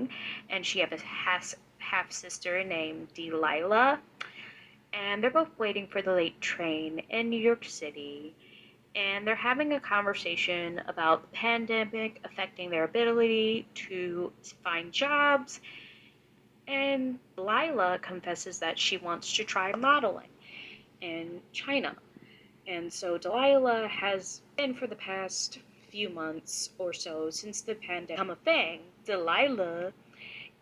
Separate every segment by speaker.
Speaker 1: modeling, and she has a half-sister named Delilah, and they're both waiting for the late train in New York City, and they're having a conversation about the pandemic affecting their ability to find jobs, and Delilah confesses that she wants to try modeling in China. And so Delilah has been for the past few months or so since the pandemic become a thing. Delilah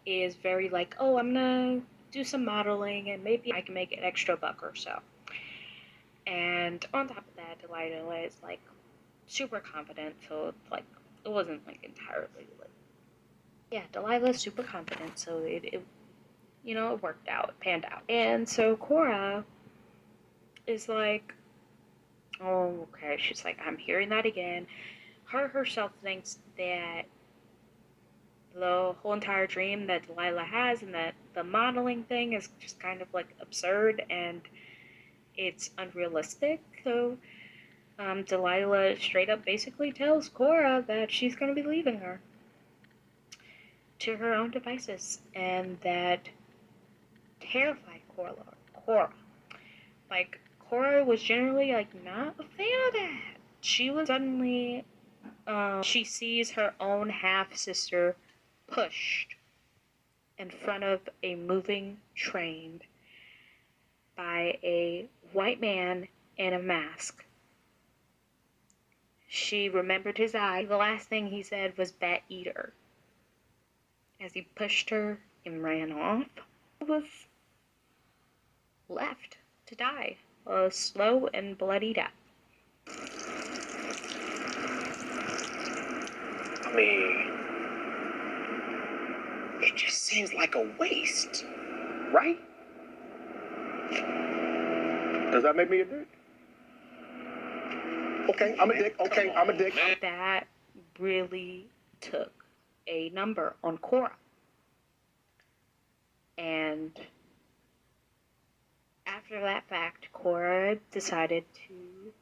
Speaker 1: is very like, oh, I'm gonna do some modeling and maybe I can make an extra buck or so. And on top of that, Delilah is like super confident, so like it wasn't like entirely like, yeah, Delilah's super confident, so it you know, it worked out, it panned out. And so Cora is like, oh, okay. She's like, I'm hearing that again. Her herself thinks that the whole entire dream that Delilah has and that the modeling thing is just kind of like absurd and it's unrealistic. So Delilah straight up basically tells Cora that she's going to be leaving her to her own devices, and that terrified Cora. Like, Cora was generally like not a fan of that. She was suddenly she sees her own half-sister pushed in front of a moving train by a white man in a mask. She remembered his eye. The last thing he said was "bat eater" as he pushed her and ran off. He was left to die a slow and bloody death.
Speaker 2: I mean, it just seems like a waste, right? Does that make me a dick? Okay, I'm a dick. Okay, I'm a dick.
Speaker 1: That really took a number on Cora. And after that fact, Cora decided to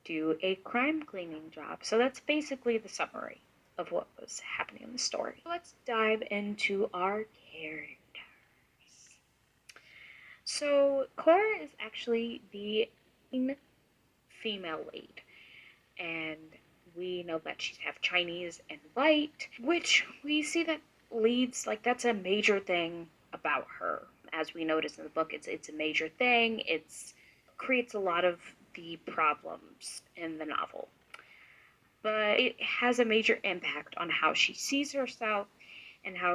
Speaker 1: do a crime cleaning job. So that's basically the summary of what was happening in the story. Let's dive into our characters. So Cora is actually the female lead, and we know that she's half Chinese and white, which we see that leads, like, that's a major thing about her. As we notice in the book, it's a major thing. It creates a lot of the problems in the novel. But it has a major impact on how she sees herself and how